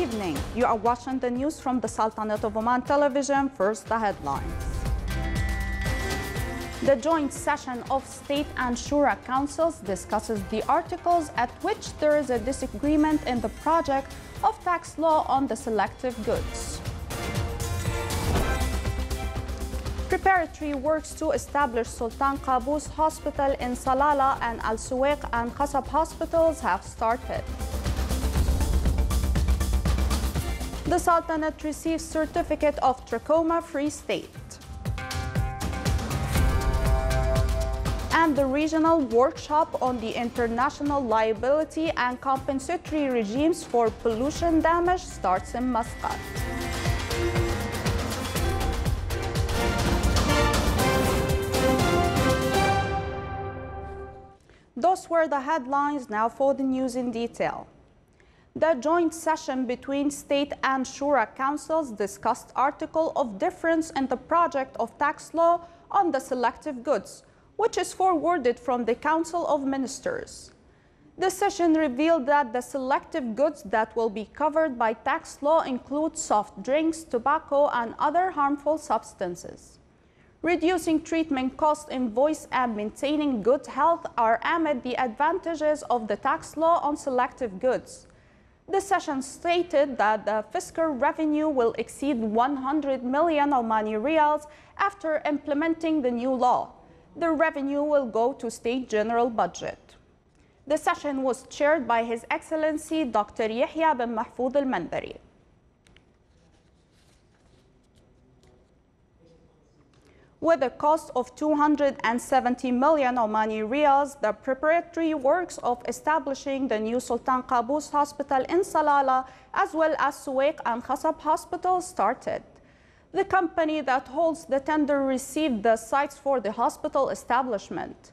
evening. You are watching the news from the Sultanate of Oman television. First, the headlines. The joint session of State and Shura Councils discusses the articles at which there is a disagreement in the project of tax law on the selective goods. Preparatory works to establish Sultan Qaboos Hospital in Salalah and Al Suwaiq and Qasab hospitals have started. The Sultanate receives certificate of trachoma-free state. And the regional workshop on the international liability and compensatory regimes for pollution damage starts in Muscat. Those were the headlines. Now for the news in detail. The joint session between State and Shura Councils discussed article of difference in the project of tax law on the selective goods, which is forwarded from the Council of Ministers. The session revealed that the selective goods that will be covered by tax law include soft drinks, tobacco, and other harmful substances. Reducing treatment costs in voice and maintaining good health are amid the advantages of the tax law on selective goods. The session stated that the fiscal revenue will exceed 100 million Omani riyals after implementing the new law. The revenue will go to state general budget. The session was chaired by His Excellency Dr. Yahya bin Mahfoud al-Mandari. With a cost of 270 million Omani riyals, the preparatory works of establishing the new Sultan Qaboos Hospital in Salalah, as well as Suwaiq and Qasab hospitals, started. The company that holds the tender received the sites for the hospital establishment.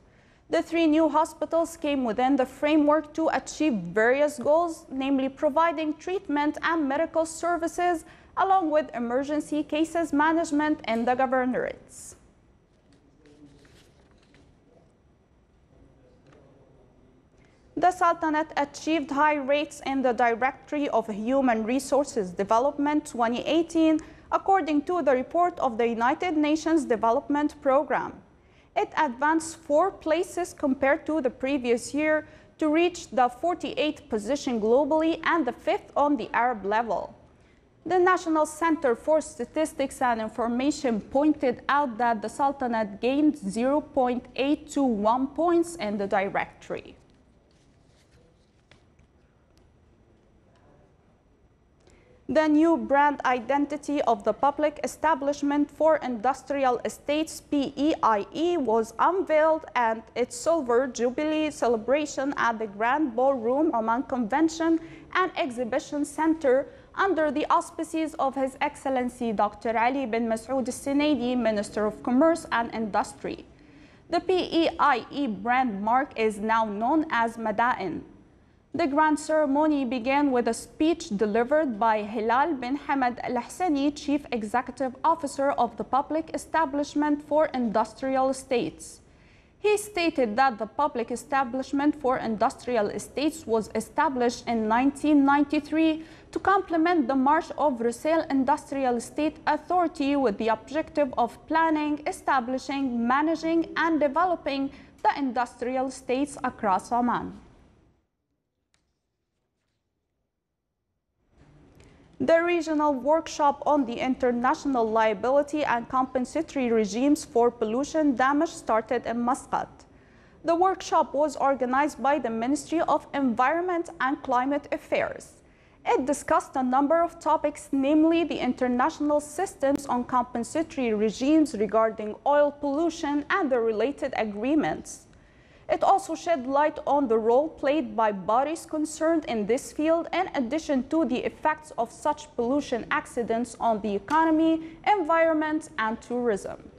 The three new hospitals came within the framework to achieve various goals, namely providing treatment and medical services, along with emergency cases management in the governorates. The Sultanate achieved high rates in the Directory of Human Resources Development 2018, according to the report of the United Nations Development Programme. It advanced 4 places compared to the previous year to reach the 48th position globally and the 5th on the Arab level. The National Center for Statistics and Information pointed out that the Sultanate gained 0.821 points in the directory. The new brand identity of the Public Establishment for Industrial Estates (PEIE) was unveiled at its Silver Jubilee celebration at the Grand Ballroom Oman Convention and Exhibition Center under the auspices of His Excellency Dr. Ali bin Masoud al-Sinaidi, Minister of Commerce and Industry. The PEIE brand mark is now known as Madain. The grand ceremony began with a speech delivered by Hilal bin Hamad al-Hsani, Chief Executive Officer of the Public Establishment for Industrial Estates. He stated that the Public Establishment for Industrial Estates was established in 1993 to complement the March of Resale Industrial Estate Authority with the objective of planning, establishing, managing, and developing the industrial estates across Oman. The regional workshop on the international liability and compensatory regimes for pollution damage started in Muscat. The workshop was organized by the Ministry of Environment and Climate Affairs. It discussed a number of topics, namely the international systems on compensatory regimes regarding oil pollution and the related agreements. It also shed light on the role played by bodies concerned in this field, in addition to the effects of such pollution accidents on the economy, environment, and tourism.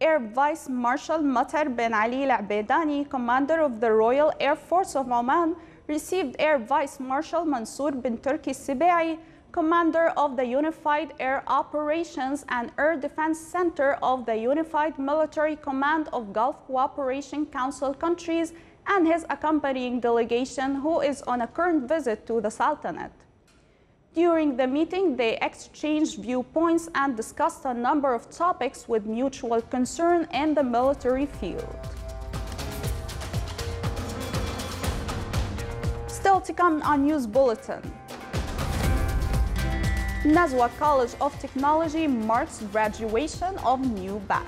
Air Vice Marshal Matar bin Ali Al-Abaidani, Commander of the Royal Air Force of Oman, received Air Vice Marshal Mansour bin Turki Sibai, Commander of the Unified Air Operations and Air Defense Center of the Unified Military Command of Gulf Cooperation Council countries and his accompanying delegation, who is on a current visit to the Sultanate. During the meeting, they exchanged viewpoints and discussed a number of topics with mutual concern in the military field. Still to come on News Bulletin. Nazwa College of Technology marks graduation of new batch.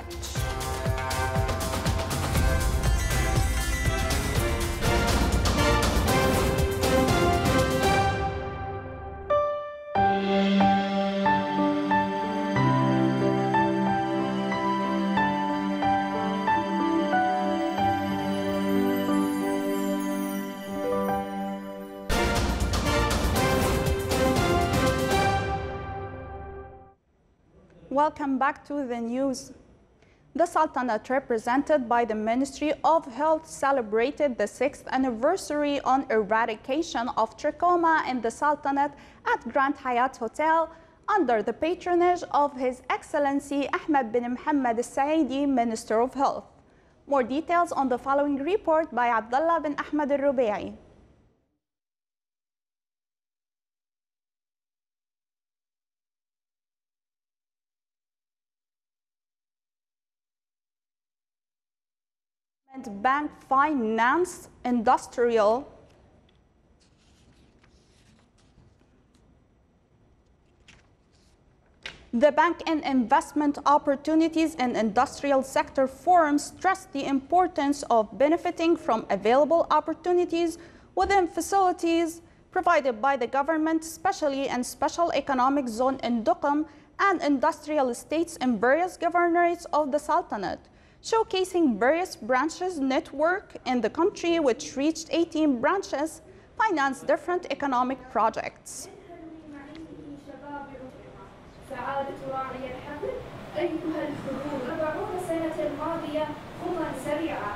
Welcome back to the news. The Sultanate, represented by the Ministry of Health, celebrated the 6th anniversary on eradication of trachoma in the Sultanate at Grand Hyatt Hotel under the patronage of His Excellency Ahmed bin Mohammed al-Saidi, Minister of Health. More details on the following report by Abdullah bin Ahmed al-Rubai. Bank finance industrial The Bank and Investment Opportunities in Industrial Sector Forum stressed the importance of benefiting from available opportunities within facilities provided by the government, especially in Special Economic Zone in Duqm and industrial estates in various governorates of the Sultanate, showcasing various branches network in the country, which reached 18 branches, finance different economic projects. سعادة راعي الحقل أيها الحضور 40 سنة الماضية خطى سريعة.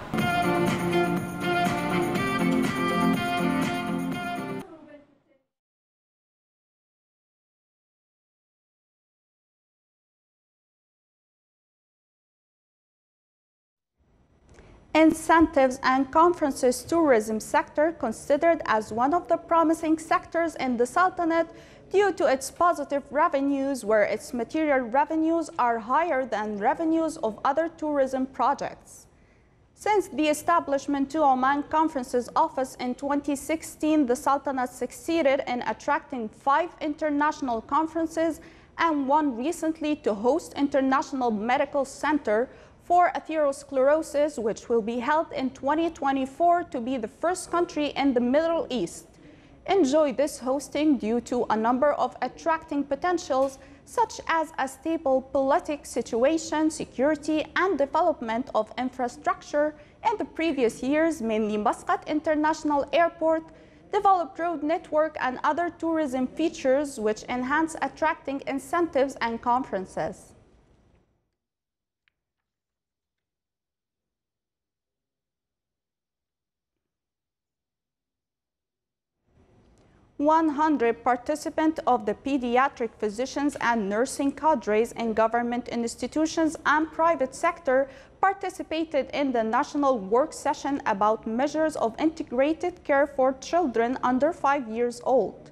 Incentives and conferences tourism sector considered as one of the promising sectors in the Sultanate due to its positive revenues, where its material revenues are higher than revenues of other tourism projects. Since the establishment to Oman Conferences Office in 2016, the Sultanate succeeded in attracting 5 international conferences and one recently to host International Medical Center for Atherosclerosis, which will be held in 2024 to be the first country in the Middle East. Enjoy this hosting due to a number of attracting potentials, such as a stable political situation, security, and development of infrastructure in the previous years, mainly Muscat International Airport, developed road network, and other tourism features which enhance attracting incentives and conferences. "100 participants of the pediatric physicians and nursing cadres in government institutions and private sector participated in the national work session about measures of integrated care for children under 5 years old.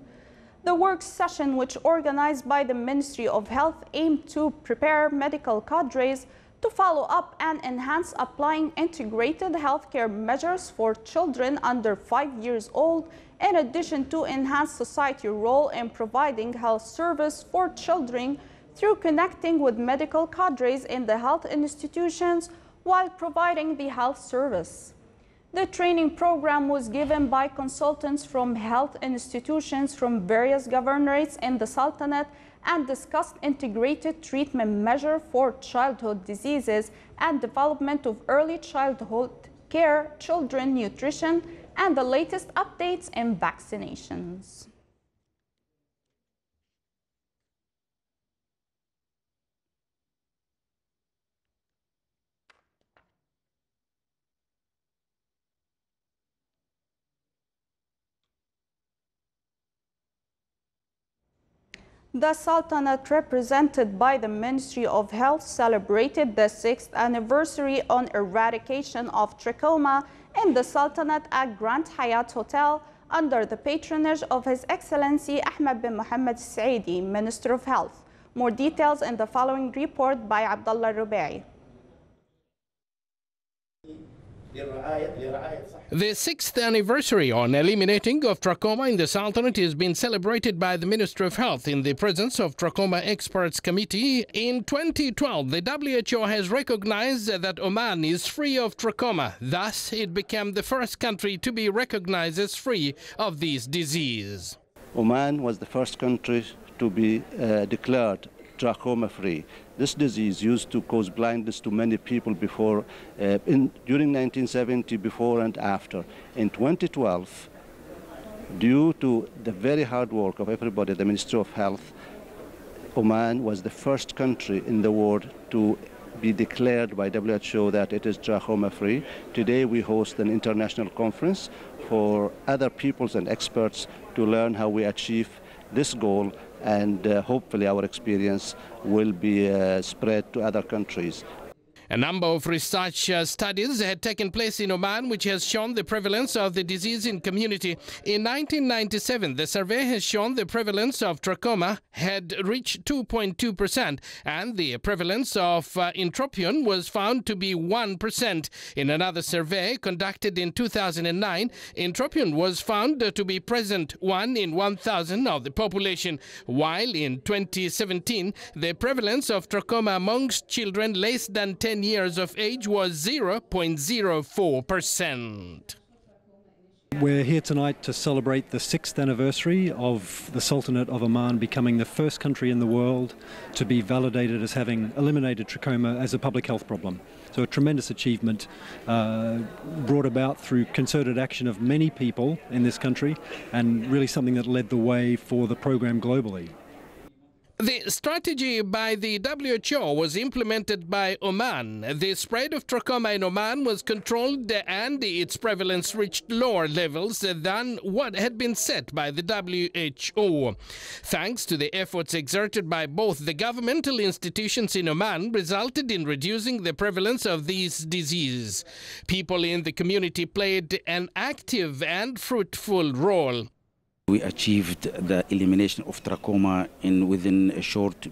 The work session, which organized by the Ministry of Health, aimed to prepare medical cadres to follow up and enhance applying integrated healthcare measures for children under 5 years old, in addition to enhance society's role in providing health service for children through connecting with medical cadres in the health institutions while providing the health service. The training program was given by consultants from health institutions from various governorates in the Sultanate and discussed integrated treatment measures for childhood diseases and development of early childhood care, children nutrition, and the latest updates in vaccinations. The Sultanate, represented by the Ministry of Health, celebrated the 6th anniversary on eradication of trachoma in the Sultanate at Grand Hyatt Hotel under the patronage of His Excellency Ahmed bin Mohammed Saidi, Minister of Health. More details in the following report by Abdullah Rubai. The 6th anniversary on eliminating of trachoma in the Sultanate has been celebrated by the Minister of Health in the presence of Trachoma Experts Committee. In 2012, the WHO has recognized that Oman is free of trachoma. Thus, it became the first country to be recognized as free of this disease. Oman was the first country to be declared trachoma-free. This disease used to cause blindness to many people before, during 1970, before and after. In 2012, due to the very hard work of everybody, the Ministry of Health, Oman was the first country in the world to be declared by WHO that it is trachoma-free. Today we host an international conference for other peoples and experts to learn how we achieve this goal, and hopefully our experience will be spread to other countries. A number of research studies had taken place in Oman, which has shown the prevalence of the disease in community. In 1997, the survey has shown the prevalence of trachoma had reached 2.2%, and the prevalence of entropion was found to be 1%. In another survey conducted in 2009, entropion was found to be present 1 in 1,000 of the population, while in 2017, the prevalence of trachoma amongst children less than 10 years of age was 0.04%. We're here tonight to celebrate the 6th anniversary of the Sultanate of Oman becoming the first country in the world to be validated as having eliminated trachoma as a public health problem. So a tremendous achievement brought about through concerted action of many people in this country, and really something that led the way for the program globally. The strategy by the WHO was implemented by Oman. The spread of trachoma in Oman was controlled and its prevalence reached lower levels than what had been set by the WHO. Thanks to the efforts exerted by both the governmental institutions in Oman, resulted in reducing the prevalence of this disease. People in the community played an active and fruitful role. We achieved the elimination of trachoma within a short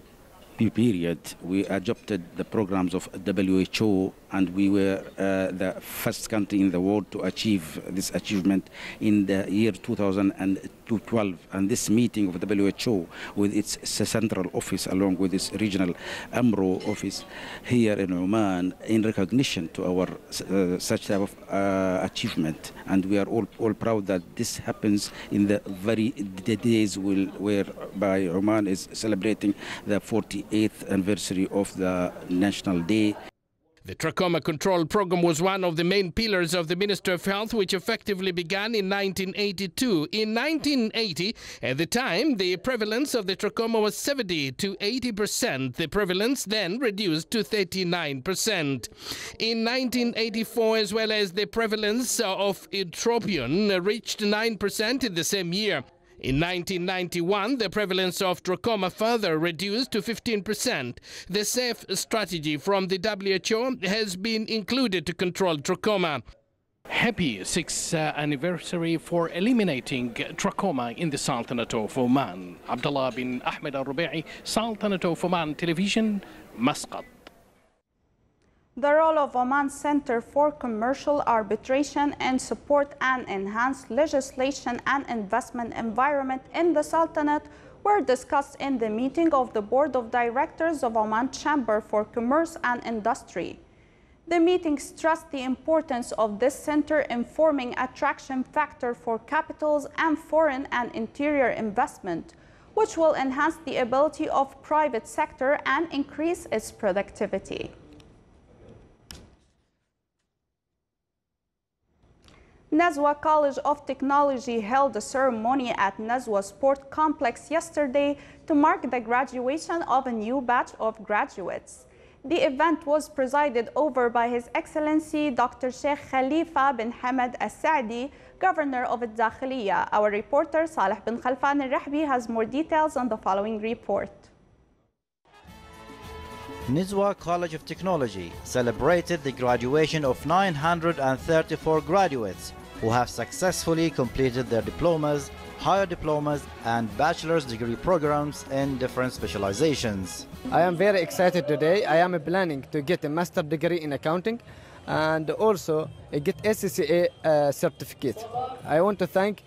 period. We adopted the programs of WHO, and we were the first country in the world to achieve this achievement in the year 2012. And this meeting of WHO with its central office along with its regional AMRO office here in Oman in recognition to our such type of achievement. And we are all proud that this happens in the days whereby Oman is celebrating the 48th anniversary of the National Day. The trachoma control program was one of the main pillars of the Ministry of Health, which effectively began in 1982. In 1980, at the time, the prevalence of the trachoma was 70 to 80%. The prevalence then reduced to 39%. In 1984, as well as the prevalence of entropion reached 9% in the same year. In 1991, the prevalence of trachoma further reduced to 15%. The SAFE strategy from the WHO has been included to control trachoma. Happy 6th anniversary for eliminating trachoma in the Sultanate of Oman. Abdullah bin Ahmed al-Rubai, Sultanate of Oman Television, Muscat. The role of Oman Center for Commercial Arbitration and support an enhanced legislation and investment environment in the Sultanate were discussed in the meeting of the Board of Directors of Oman Chamber for Commerce and Industry. The meeting stressed the importance of this center in forming attraction factor for capitals and foreign and interior investment, which will enhance the ability of private sector and increase its productivity. Nazwa College of Technology held a ceremony at Nazwa Sport Complex yesterday to mark the graduation of a new batch of graduates. The event was presided over by His Excellency Dr. Sheikh Khalifa bin Hamad Al-Saadi, Governor of Al-Dakhiliya. Our reporter Saleh bin Khalfan Al-Rahbi has more details on the following report. Nizwa College of Technology celebrated the graduation of 934 graduates who have successfully completed their diplomas, higher diplomas, and bachelor's degree programs in different specializations. I am very excited today. I am planning to get a master's degree in accounting and also get SCCA certificate. I want to thank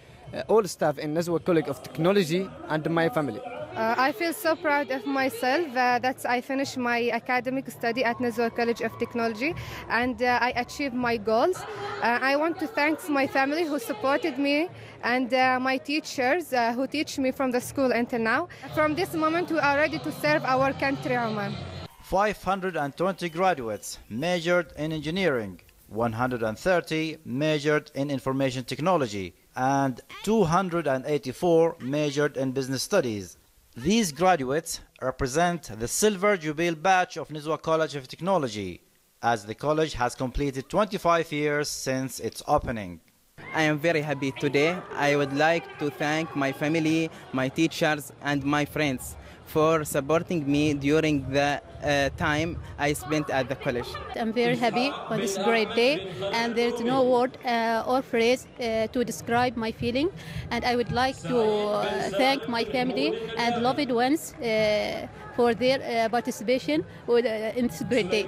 all staff in Nizwa College of Technology and my family. I feel so proud of myself that I finished my academic study at Nizwa College of Technology and I achieved my goals. I want to thank my family who supported me and my teachers who teach me from the school until now. From this moment, we are ready to serve our country, Oman. 520 graduates majored in engineering, 130 majored in information technology, and 284 majored in business studies. These graduates represent the Silver Jubilee batch of Nizwa College of Technology, as the college has completed 25 years since its opening. I am very happy today. I would like to thank my family, my teachers, and my friends for supporting me during the time I spent at the college. I'm very happy on this great day, and there's no word or phrase to describe my feeling. And I would like to thank my family and loved ones for their participation in this great day.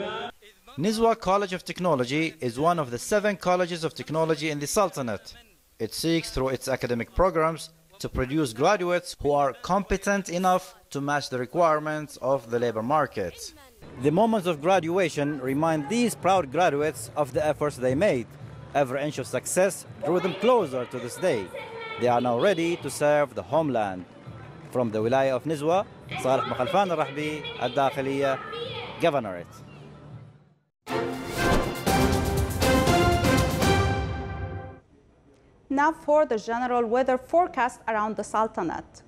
Nizwa College of Technology is one of the 7 colleges of technology in the Sultanate. It seeks through its academic programs to produce graduates who are competent enough to match the requirements of the labor market. The moments of graduation remind these proud graduates of the efforts they made. Every inch of success drew them closer to this day. They are now ready to serve the homeland. From the Wilaya of Nizwa, Saleh bin Khalfan Al-Rahbi, Al-Dakhiliya, Governorate. Now for the general weather forecast around the Sultanate.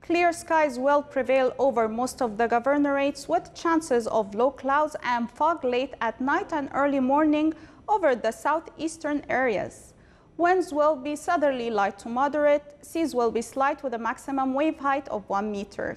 Clear skies will prevail over most of the governorates, with chances of low clouds and fog late at night and early morning over the southeastern areas. Winds will be southerly light to moderate. Seas will be slight with a maximum wave height of 1 meter.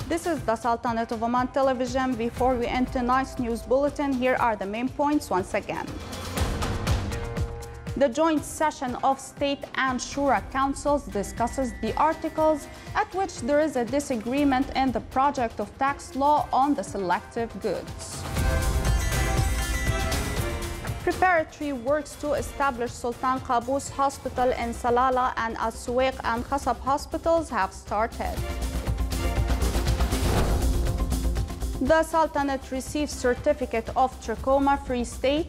This is the Sultanate of Oman television. Before we end tonight's news bulletin, here are the main points once again. The joint session of State and Shura Councils discusses the articles at which there is a disagreement in the project of tax law on the selective goods. Preparatory works to establish Sultan Qaboos Hospital in Salalah and Al-Suwaiq and Khasab hospitals have started. The Sultanate receives certificate of trachoma-free state.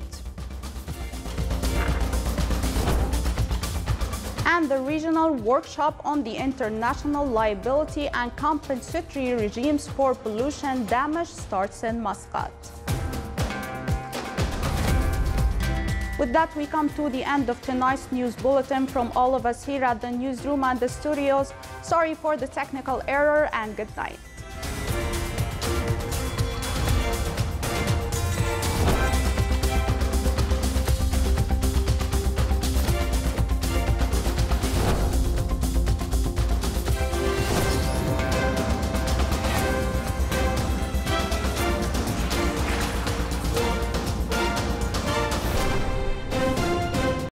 And the regional workshop on the international liability and compensatory regimes for pollution damage starts in Muscat. With that, we come to the end of tonight's news bulletin. From all of us here at the newsroom and the studios, sorry for the technical error and good night.